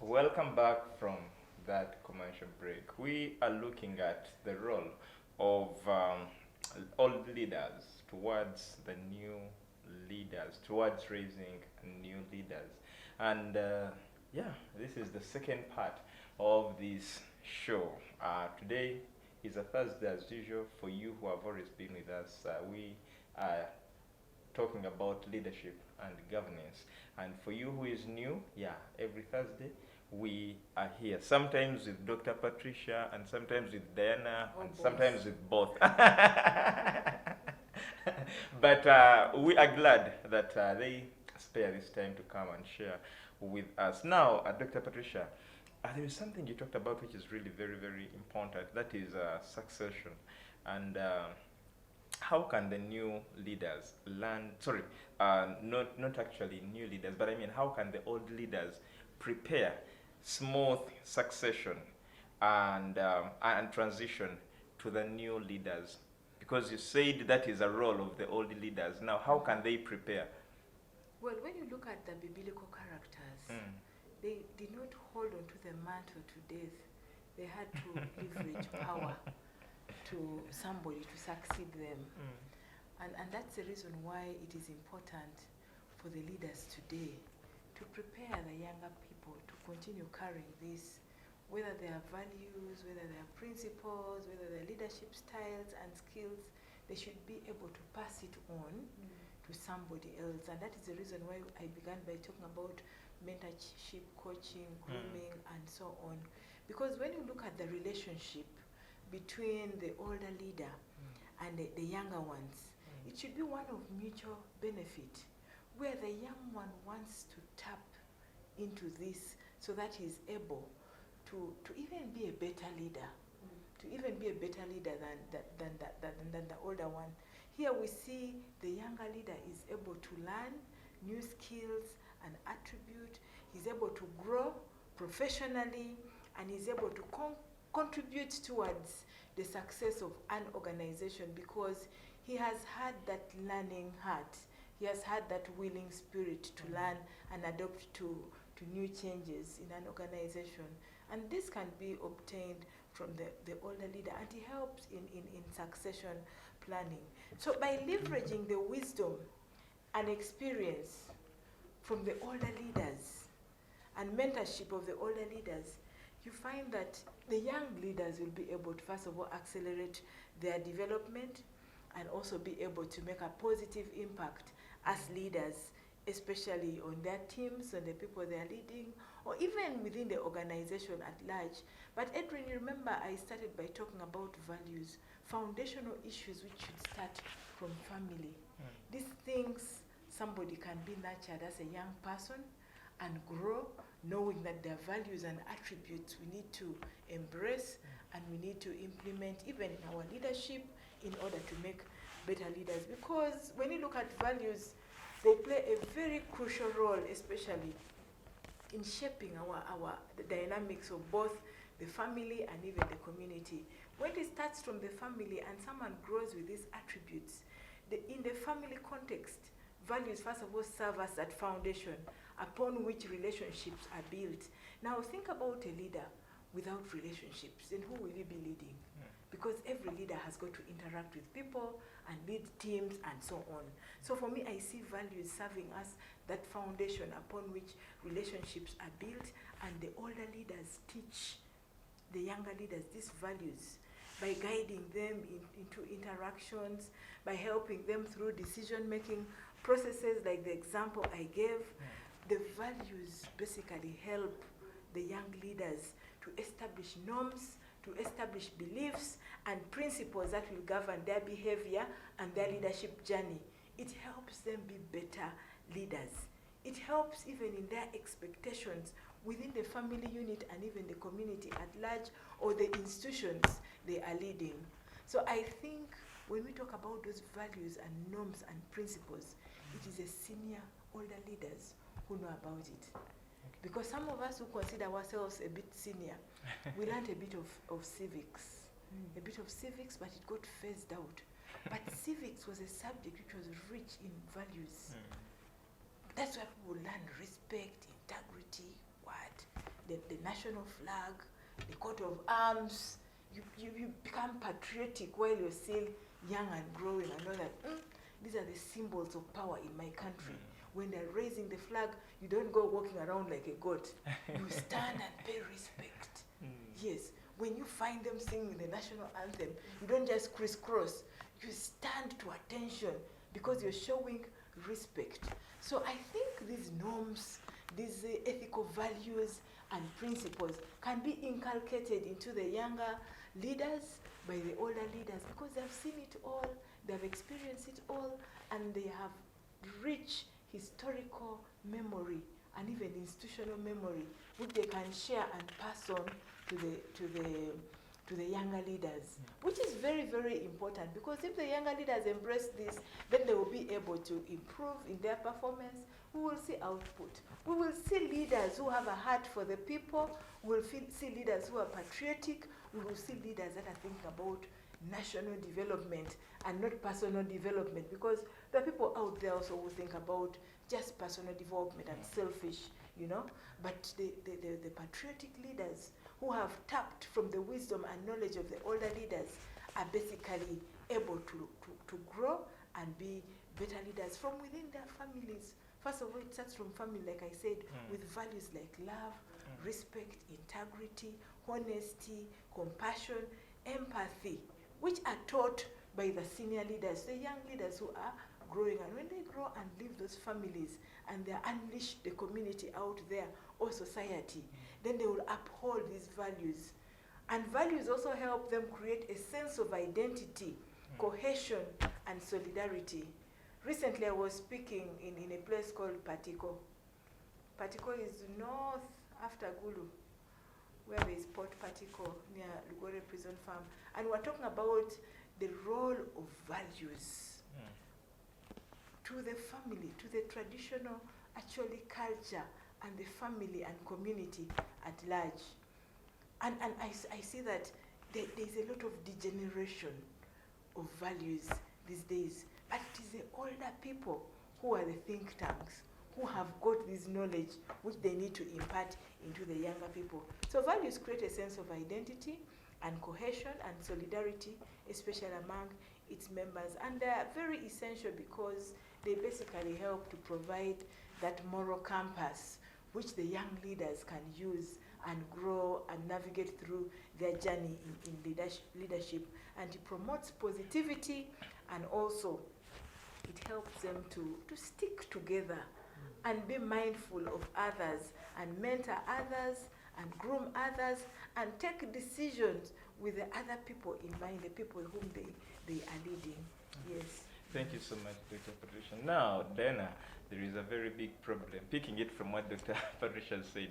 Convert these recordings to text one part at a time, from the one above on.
Welcome back from that commercial break. We are looking at the role of old leaders towards the new leaders, towards raising new leaders. And yeah, this is the second part of this show. Today is a Thursday as usual. For you who have always been with us, we are talking about leadership and governance. And for you who is new, yeah, every Thursday we are here. Sometimes with Dr. Patricia, and sometimes with Diana, Or and both. sometimes with both. But we are glad that they spare this time to come and share with us. Now, Dr. Patricia, there is something you talked about which is really very, very important. That is succession. And how can the new leaders learn, sorry, not actually new leaders, but I mean, how can the old leaders prepare smooth succession and transition to the new leaders? Because you said that is a role of the old leaders. Now, how can they prepare? Well, when you look at the biblical characters, Mm. they did not hold on to the mantle to death. They had to leverage power to somebody to succeed them. And that's the reason why it is important for the leaders today to prepare the younger people to continue carrying this, whether they are values, whether they are principles, whether they are leadership styles and skills, they should be able to pass it on to somebody else. And that is the reason why I began by talking about mentorship, coaching, grooming, and so on. Because when you look at the relationship between the older leader and the younger ones, it should be one of mutual benefit, where the young one wants to tap into this so that he's able to even be a better leader, to even be a better leader than the older one. Here we see the younger leader is able to learn new skills and attribute. He's able to grow professionally, and he's able to contribute towards the success of an organization because he has had that learning heart. He has had that willing spirit to learn and adapt to new changes in an organization. And this can be obtained from the older leader, and he helps in succession planning. So by leveraging the wisdom and experience from the older leaders and mentorship of the older leaders, you find that the young leaders will be able to, first of all, accelerate their development and also be able to make a positive impact as leaders, especially on their teams, on the people they are leading, or even within the organization at large. But Edwin, you remember I started by talking about values, foundational issues which should start from family. These things somebody can be nurtured as a young person and grow, knowing that their values and attributes we need to embrace and we need to implement even in our leadership in order to make better leaders. Because when you look at values, they play a very crucial role, especially in shaping the dynamics of both the family and even the community. When it starts from the family and someone grows with these attributes, in the family context, values first of all serve as that foundation upon which relationships are built. Now think about a leader without relationships, then who will he be leading? Because every leader has got to interact with people and lead teams and so on. So for me, I see values serving as that foundation upon which relationships are built, and the older leaders teach the younger leaders these values by guiding them into interactions, by helping them through decision-making processes like the example I gave. The values basically help the young leaders to establish norms, to establish beliefs and principles that will govern their behavior and their leadership journey. It helps them be better leaders. It helps even in their expectations within the family unit and even the community at large or the institutions they are leading. So I think when we talk about those values and norms and principles, it is the senior, older leaders who know about it. Because some of us who consider ourselves a bit senior, we learned a bit of civics. A bit of civics, but it got phased out. But civics was a subject which was rich in values. That's why people learn respect, integrity, the national flag, the coat of arms. You become patriotic while you're still young and growing. I know that these are the symbols of power in my country. When they're raising the flag, you don't go walking around like a goat. You stand and pay respect. Yes. When you find them singing the national anthem, you don't just crisscross. You stand to attention because you're showing respect. So I think these norms, these ethical values and principles can be inculcated into the younger leaders by the older leaders because they've seen it all, they've experienced it all, and they have rich historical memory and even institutional memory which they can share and pass on to the younger leaders, which is very, very important because if the younger leaders embrace this, then they will be able to improve in their performance. We will see output. We will see leaders who have a heart for the people. We will see leaders who are patriotic. We will see leaders that are thinking about national development and not personal development because there are people out there also who think about just personal development and selfish, you know. But the patriotic leaders who have tapped from the wisdom and knowledge of the older leaders are basically able to grow and be better leaders from within their families. First of all, it starts from family, like I said, with values like love, respect, integrity, honesty, compassion, empathy, which are taught by the senior leaders, the young leaders who are growing. And when they grow and leave those families and they unleash the community out there or society, then they will uphold these values. And values also help them create a sense of identity, cohesion, and solidarity. Recently, I was speaking in a place called Patiko. Patiko is north after Gulu, where there is Port Patiko near Lugore Prison Farm. And we're talking about the role of values to the family, to the traditional, actually, culture and the family and community at large. And I see that there's a lot of degeneration of values these days. But it is the older people who are the think tanks, who have got this knowledge which they need to impart into the younger people. So values create a sense of identity and cohesion and solidarity, especially among its members. And they are very essential because they basically help to provide that moral compass which the young leaders can use and grow and navigate through their journey in leadership. And it promotes positivity, and also it helps them to stick together and be mindful of others and mentor others and groom others and take decisions with the other people in mind, the people whom they are leading. Yes. Thank you so much, Dr. Patricia. Now, Diana, there is a very big problem. Picking it from what Dr. Patricia said,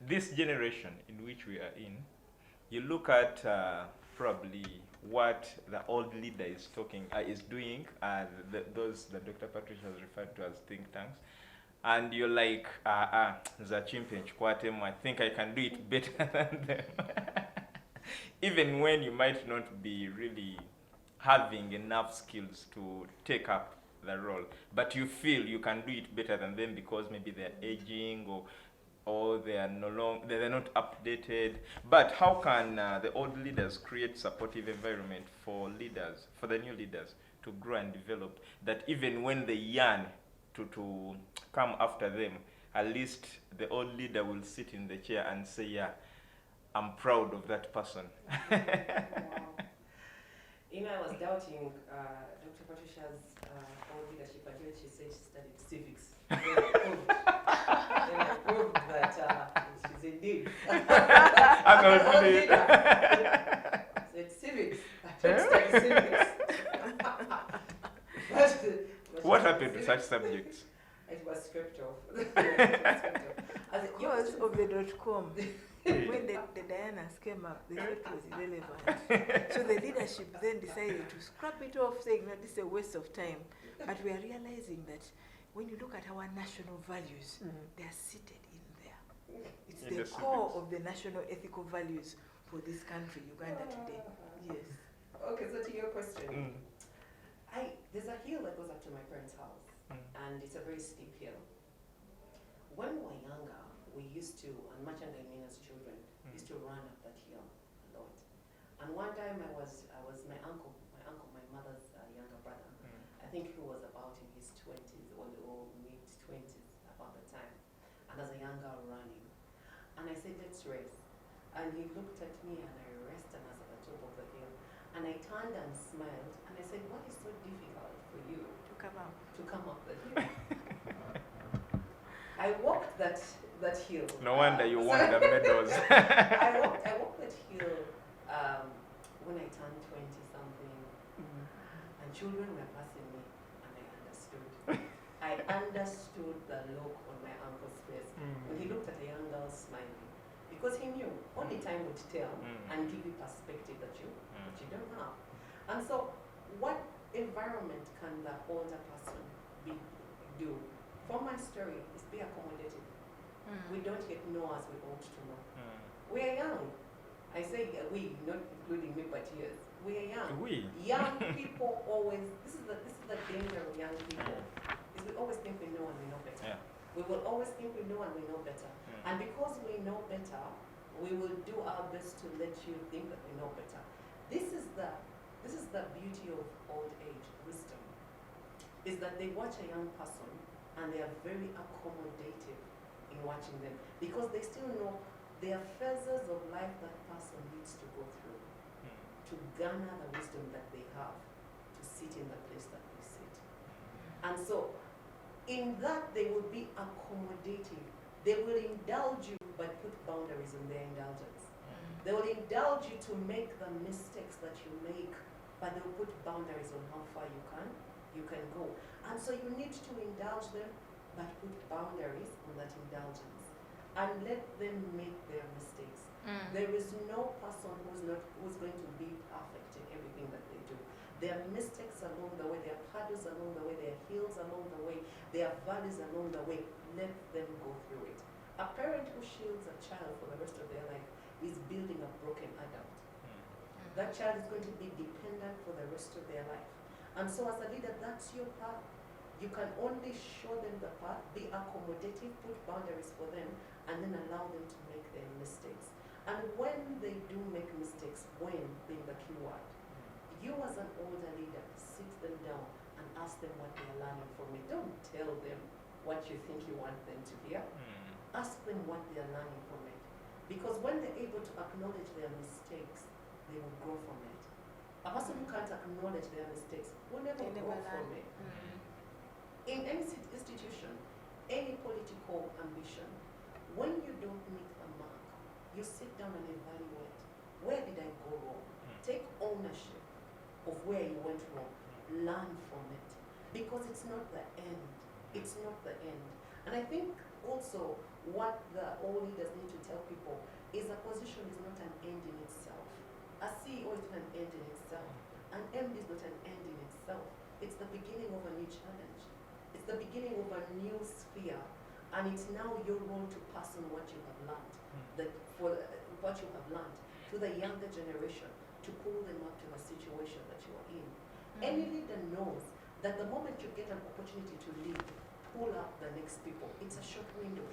this generation in which we are in, you look at probably what the old leader is doing, those that Dr. Patricia has referred to as think tanks, and you're like, Zachimpe Nchkwatemu, I think I can do it better than them. Even when you might not be really having enough skills to take up the role, but you feel you can do it better than them because maybe they're aging or they are they're not updated. But how can the old leaders create supportive environment for leaders, for the new leaders to grow and develop, that even when they yearn to come after them, at least the old leader will sit in the chair and say, yeah, I'm proud of that person. Wow. You know, I was doubting Dr. Patricia's old leadership until she said she studied civics. Then I proved that she's indeed I'm old not really. leader. Said civics. I don't study civics. but What happened to such subjects? It was stripped off. Because of the .com. When the Dianas came up, they thought it was irrelevant. So the leadership then decided to scrap it off, saying that this is a waste of time. But we are realizing that when you look at our national values, they are seated in there. It's In the the core civics. of the national ethical values for this country, Uganda today. Yes. Okay, so to your question, there's a hill that goes up to my parents' house, and it's a very steep hill. When we were younger, we used to, and Machan I mean as children, used to run up that hill a lot. And one time I was my mother's younger brother. I think he was about in his 20s or mid-20s about the time. And as a young girl running. And I said, let's race. And he looked at me and I raced and I was at the top of the hill. And I turned and smiled and I said, what is so difficult for you To come up. to come up the hill? I walked that hill. No wonder you won the medals. I walked that hill when I turned 20 something, and children were passing me, and I understood. I understood the look on my uncle's face when he looked at a young girl smiling, because he knew only time would tell and give you perspective that you don't have. And so, what environment can the older person do? From my story, is be accommodative. We don't yet know as we ought to know. We are young. I say we, not including me, but yes, we are young. We. Young people always. This is the danger of young people. Is we always think we know and we know better. Yeah. We will always think we know and we know better. And because we know better, we will do our best to let you think that we know better. This is the beauty of old age wisdom. Is that they watch a young person and they are very accommodative in watching them, because they still know there are phases of life that person needs to go through to garner the wisdom that they have to sit in the place that they sit. And so in that they will be accommodative. They will indulge you but put boundaries in their indulgence. They will indulge you to make the mistakes that you make, but they will put boundaries on how far you can go. And so you need to indulge them, but put boundaries on that indulgence. And let them make their mistakes. There is no person who's going to be perfect in everything that they do. There are mistakes along the way, there are puddles along the way, there are hills along the way, there are valleys along the way. Let them go through it. A parent who shields a child for the rest of their life is building a broken adult. That child is going to be dependent for the rest of their life. And so as a leader, that's your path. You can only show them the path, be accommodative, put boundaries for them, and then allow them to make their mistakes. And when they do make mistakes, when being the key word, you as an older leader, sit them down and ask them what they are learning from it. Don't tell them what you think you want them to hear. Ask them what they are learning from it. Because when they're able to acknowledge their mistakes, they will grow from it. A person who can't acknowledge their mistakes will never grow from it. In any institution, any political ambition, when you don't meet the mark, you sit down and evaluate, where did I go wrong? Take ownership of where you went wrong. Learn from it. Because it's not the end. It's not the end. And I think also what the old leaders need to tell people is a position is not an end in itself. A CEO is not an end in itself. An MD is not an end in itself. It's the beginning of a new challenge. It's the beginning of a new sphere. And it's now your role to pass on what you have learned, what you have learned to the younger generation, to pull them up to the situation that you are in. Any leader knows that the moment you get an opportunity to lead, pull up the next people. It's a short window.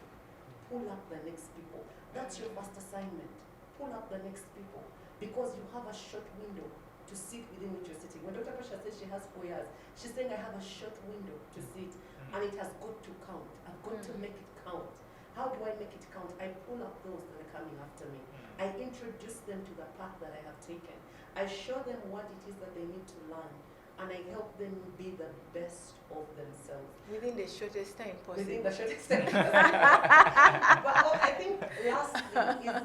Pull up the next people. That's your first assignment. Pull up the next people. Because you have a short window to sit within which you're sitting. When Dr. Patricia says she has 4 years, she's saying I have a short window to sit, and it has got to count. I've got to make it count. How do I make it count? I pull up those that are coming after me. I introduce them to the path that I have taken. I show them what it is that they need to learn, and I help them be the best of themselves. Within the shortest time possible. Within the shortest time possible. But I think lastly is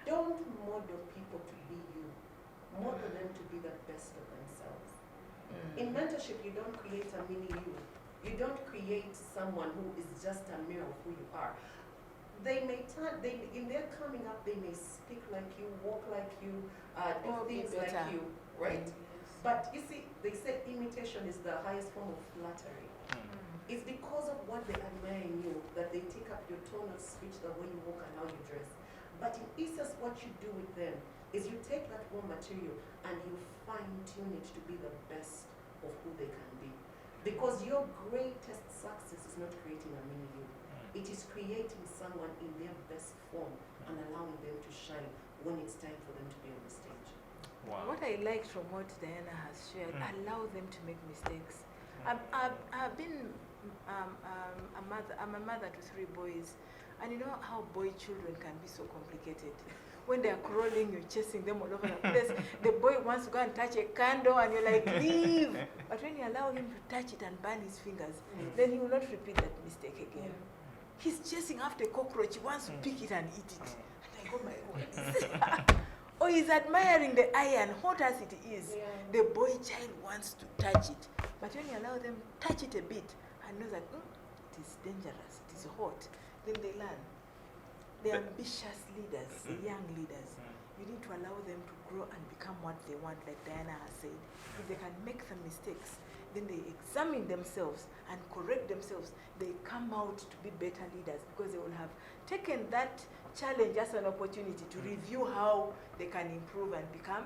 don't model people to be you. Model them to be the best of themselves. In mentorship, you don't create a mini you. You don't create someone who is just a mirror of who you are. They may in their coming up, they may speak like you, walk like you, do things like you, right? But you see, they say imitation is the highest form of flattery. It's because of what they admire in you that they take up your tone of speech, the way you walk and how you dress. But in essence, what you do with them is you take that raw material and you fine-tune it to be the best of who they can be. Because your greatest success is not creating a mini you. It is creating someone in their best form and allowing them to shine when it's time for them to be on the stage. Wow. What I liked from what Diana has shared, allow them to make mistakes. I've been a mother. I'm a mother to 3 boys, and you know how boy children can be so complicated. When they are crawling, you're chasing them all over the place. The boy wants to go and touch a candle, and you're like, leave. But when you allow him to touch it and burn his fingers, then he will not repeat that mistake again. He's chasing after a cockroach. He wants to pick it and eat it. And I go, my God. Or he's admiring the iron, hot as it is. The boy child wants to touch it. But when you allow them touch it a bit and know that it is dangerous, it is hot, then they learn. The ambitious leaders, the young leaders, you need to allow them to grow and become what they want, like Diana has said. If they can make some mistakes, then they examine themselves and correct themselves. They come out to be better leaders because they will have taken that challenge as an opportunity to review how they can improve and become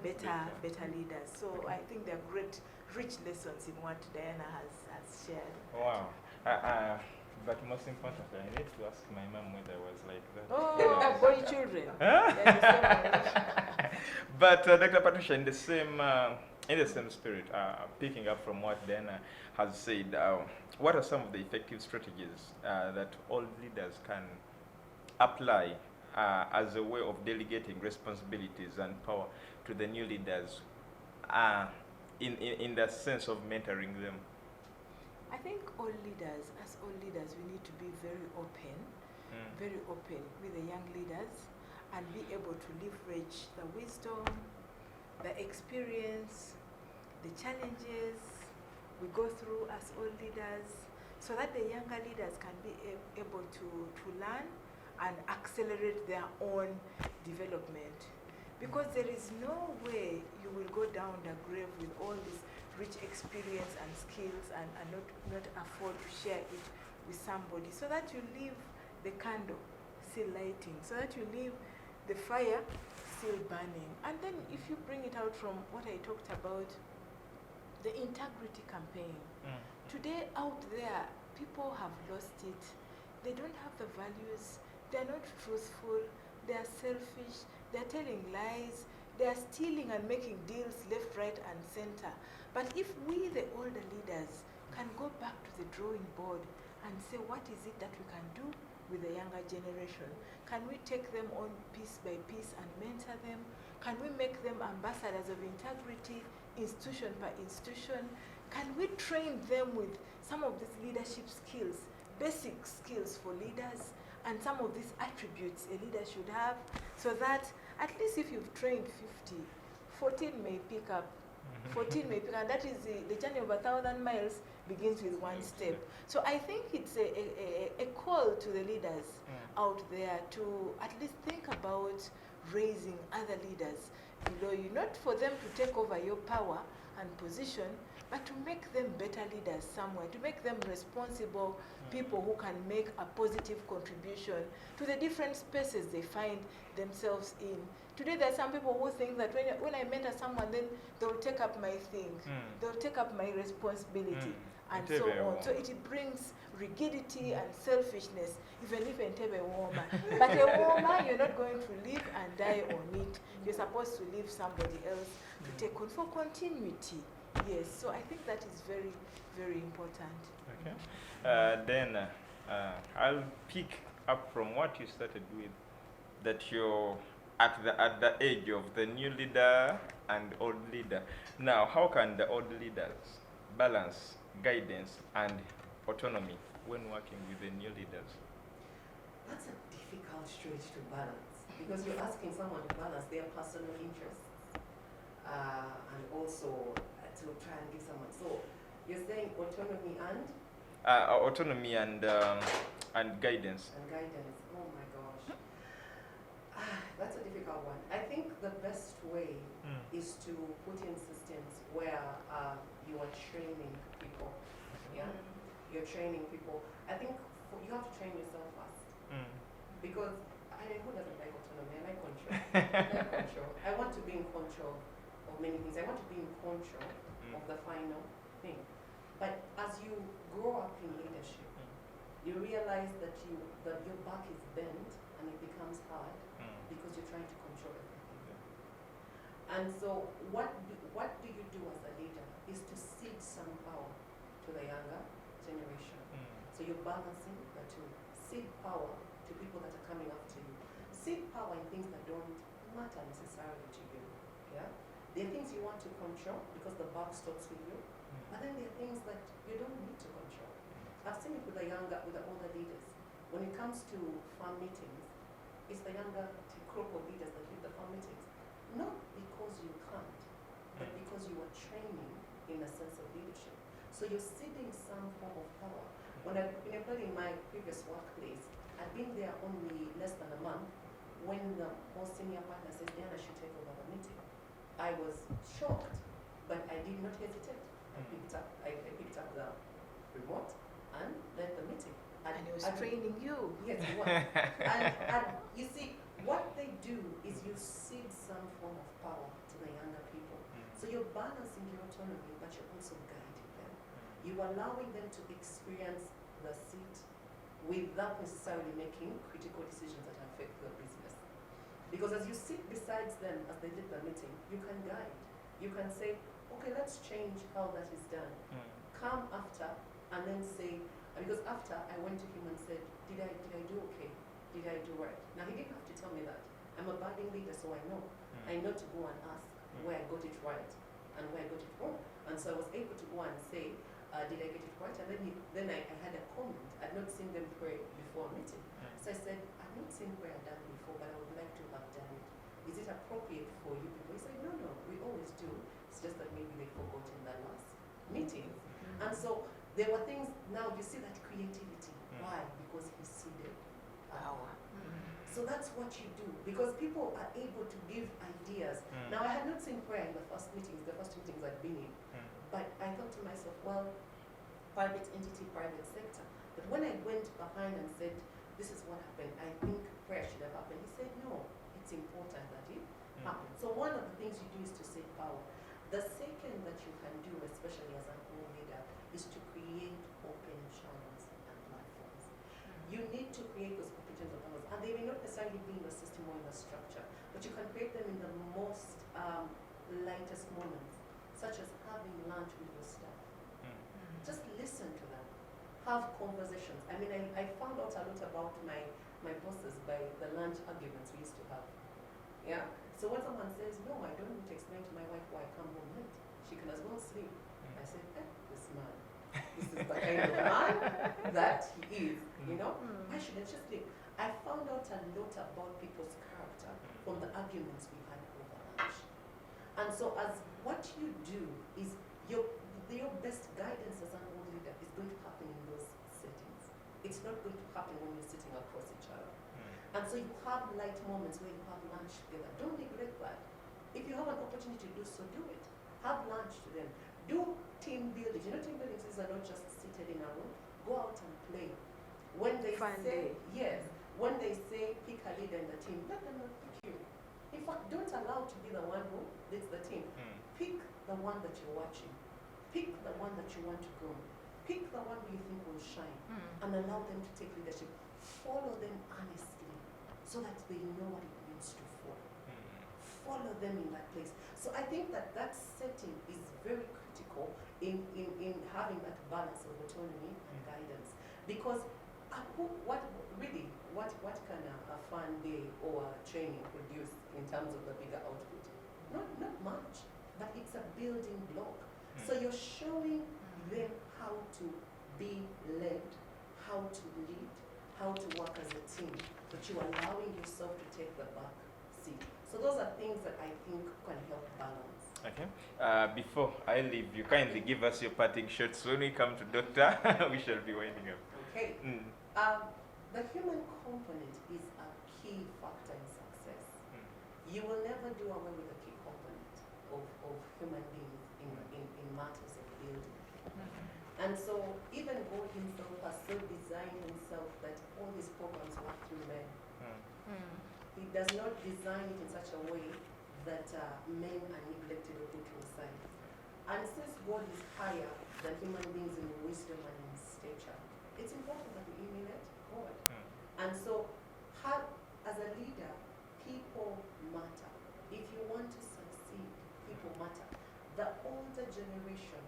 better leaders. So I think there are great, rich lessons in what Diana has shared. Wow. But most importantly, I need to ask my mom whether I was like that. Oh, boy children. But Dr. Patricia, in the same spirit, picking up from what Diana has said, what are some of the effective strategies that all leaders can apply as a way of delegating responsibilities and power to the new leaders in the sense of mentoring them? I think as all leaders, we need to be very open with the young leaders and be able to leverage the wisdom, the experience, the challenges we go through as all leaders, so that the younger leaders can be able to learn and accelerate their own development. Because there is no way you will go down the grave with all this rich experience and skills and not afford to share it with somebody, so that you leave the candle still lighting, so that you leave the fire still burning. And then if you bring it out from what I talked about, the integrity campaign. Today out there, people have lost it. They don't have the values. They're not truthful. They're selfish. They're telling lies. They're stealing and making deals left, right, and center. But if we, the older leaders, can go back to the drawing board and say, what is it that we can do with the younger generation? Can we take them on piece by piece and mentor them? Can we make them ambassadors of integrity, institution by institution? Can we train them with some of these leadership skills, basic skills for leaders, and some of these attributes a leader should have, so that at least if you've trained 50, 14 may pick up. 14 may pick up, and that is the journey of 1,000 miles begins with one step. So I think it's a call to the leaders out there to at least think about raising other leaders below you, not for them to take over your power and position, but to make them better leaders somewhere, to make them responsible people who can make a positive contribution to the different spaces they find themselves in. Today there are some people who think that when I mentor someone, then they'll take up my thing, they'll take up my responsibility, and so on. So it brings rigidity and selfishness, even if Entebbe warmer. But a warmer, you're not going to live and die on it. You're supposed to leave somebody else to take on for continuity. Yes, so I think that is very, very important. Okay. Then I'll pick up from what you started with, that you're at the age of the new leader and old leader. Now, how can the old leaders balance guidance and autonomy when working with the new leaders? That's a difficult stretch to balance, because you're asking someone to balance their personal interests and also to try and give someone. So you're saying autonomy and? Autonomy and guidance. And guidance. Oh my gosh. That's a difficult one. I think the best way is to put in systems where you are training people. Yeah, you're training people. I think you have to train yourself first, because who doesn't like autonomy? I like control. I like control. I want to be in control of many things. I want to be in control of the final thing. But as you grow up in leadership, you realize that your back is bent and it becomes hard because you're trying to control everything. And so what do you do as a leader is to cede some power to the younger generation. So you're balancing the two. Cede power to people that are coming after you. Cede power in things that don't matter necessarily to you. Yeah? There are things you want to control because the buck stops with you, but then there are things that you don't need to control. I've seen it with the older leaders. When it comes to farm meetings, it's the younger group of leaders that lead the farm meetings. Not because you can't, but because you are training in a sense of leadership. So you're ceding some form of power. When I've been employed in my previous workplace, I'd been there only less than a month when the most senior partner says, Diana should take over the meeting. I was shocked, but I did not hesitate. I picked up the remote and led the meeting. And he was training you. Yes, he was. and you see, what they do is you cede some form of power to the younger people. So you're balancing your autonomy, but you're also guiding them. You're allowing them to experience the seat without necessarily making critical decisions that affect their business. Because as you sit beside them as they did the meeting, you can guide. You can say, okay, let's change how that is done. Come after and then say, because after I went to him and said, did I do okay? Did I do right? Now he didn't have to tell me that. I'm a budding leader, so I know. I know to go and ask where I got it right and where I got it wrong. And so I was able to go and say, did I get it right? And then I had a comment. I'd not seen them pray before a meeting. So I said, I've not seen prayer done before, but I would like to have done it. Is it appropriate for you people? He said, no, we always do. It's just that maybe they forgot in the last meeting. And so there were things, now you see that creativity. Why? Because he seeded power. So that's what you do, because people are able to give ideas. Now I had not seen prayer in the first meetings I'd been in, but I thought to myself, well, private entity, private sector. But when I went behind and said, this is what happened, I think prayer should have happened, he said, no, it's important that it happens. So one of the things you do is to save power. The second that you can do, especially as an old leader, is to create open channels and platforms. You need to create those open channels and platforms, and they may not necessarily be in the system or in the structure, but you can create them in the most lightest moments, such as having lunch with your staff. Just listen to them. Have conversations. I mean, I found out a lot about my bosses by the lunch arguments we used to have. Yeah. So when someone says, no, I don't need to explain to my wife why I come home late, she can as well sleep. I said, this man, this is the kind of man that he is, you know? Why shouldn't she sleep? I found out a lot about people's character from the arguments we had over lunch. And so as what you do is your best guidance as an old leader is going to happen in those settings. It's not going to happen when you're sitting across each other. And so you have light moments where you have lunch together. Don't neglect that. If you have an opportunity to do so, do it. Have lunch to them. Do team building. You know, team building is not just seated in a room. Go out and play. When they say, yes, when they say pick a leader in the team, let them not pick you. In fact, don't allow to be the one who leads the team. Pick the one that you're watching. Pick the one that you want to grow. Pick the one who you think will shine and allow them to take leadership. Follow them honestly so that they know what it means to follow. Follow them in that place. So I think that setting is very critical in having that balance of autonomy and guidance. Because what can a fun day or a training produce in terms of the bigger output? Not much, but it's a building block. So you're showing them how to be led, how to lead, how to work as a team, but you're allowing yourself to take the back seat. So those are things that I think can help balance. Okay. Before I leave, you kindly give us your parting shots. When we come to Doctor, we shall be winding up. Okay. The human component is a key factor in success. You will never do away with the key component of human beings in matters of building. And so even God himself has so designed himself that all his programs work through men. He does not design it in such a way that men are neglected or put to the side. And since God is higher than human beings in wisdom and in stature, it's important that we emulate God. Mm. And so, as a leader, people matter. If you want to succeed, people matter. The older generation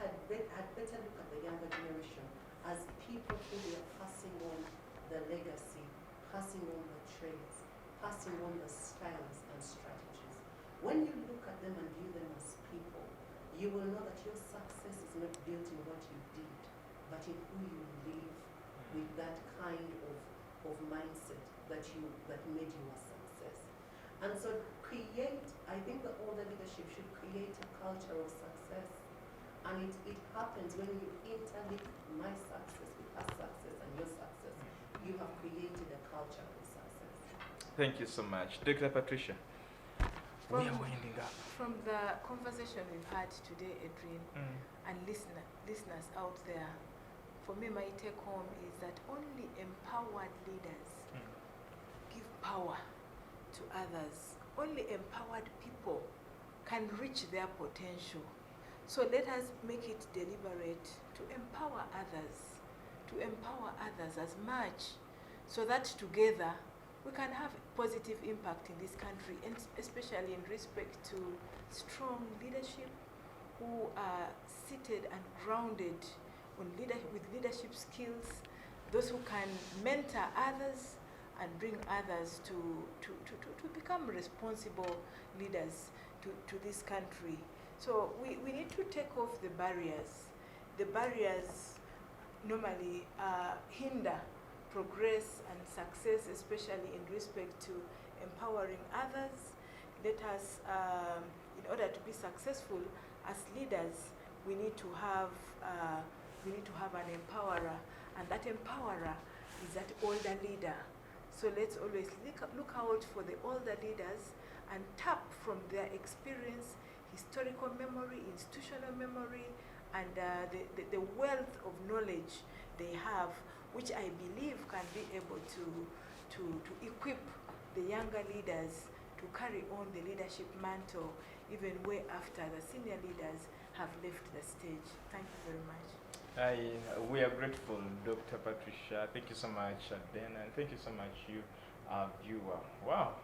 had better look at the younger generation as people who they are passing on the legacy, passing on the traits, passing on the styles and strategies. When you look at them and view them as people, you will know that your success is not built in what you did, but in who you live with that kind of mindset that made you a success. And so I think the older leadership should create a culture of success. And it happens when you interlink my success with her success and your success. You have created a culture of success. Thank you so much. Dr. Patricia, we are winding up. From the conversation we've had today, Adrian, and listeners out there, for me, my take home is that only empowered leaders give power to others. Only empowered people can reach their potential. So let us make it deliberate to empower others as much, so that together we can have positive impact in this country, and especially in respect to strong leadership who are seated and grounded on with leadership skills, those who can mentor others and bring others to become responsible leaders to this country. So we need to take off the barriers. The barriers normally hinder progress and success, especially in respect to empowering others. Let us, in order to be successful as leaders, we need to have an empowerer, and that empowerer is that older leader. So let's always look out for the older leaders and tap from their experience, historical memory, institutional memory, and the wealth of knowledge they have, which I believe can be able to equip the younger leaders to carry on the leadership mantle even way after the senior leaders have left the stage. Thank you very much. We are grateful, Dr. Patricia. Thank you so much, Dan, and thank you so much, you, viewer. Wow.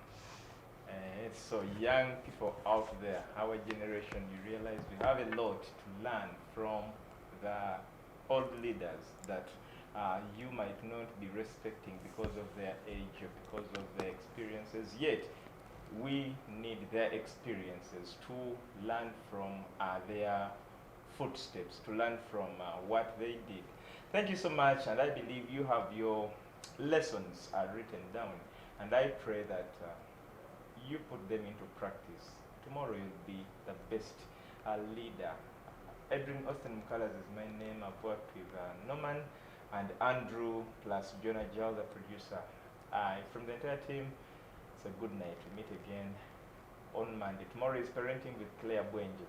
It's so young people out there, our generation, you realize we have a lot to learn from the old leaders that you might not be respecting because of their age or because of their experiences, yet we need their experiences to learn from their footsteps, to learn from what they did. Thank you so much, and I believe you have your lessons written down, and I pray that you put them into practice. Tomorrow you'll be the best leader. Adrian Austin Mukalas is my name. I've worked with Norman and Andrew plus Jonah Jal, the producer. From the entire team, it's a good night. We meet again on Monday. Tomorrow is Parenting with Claire Buenjo.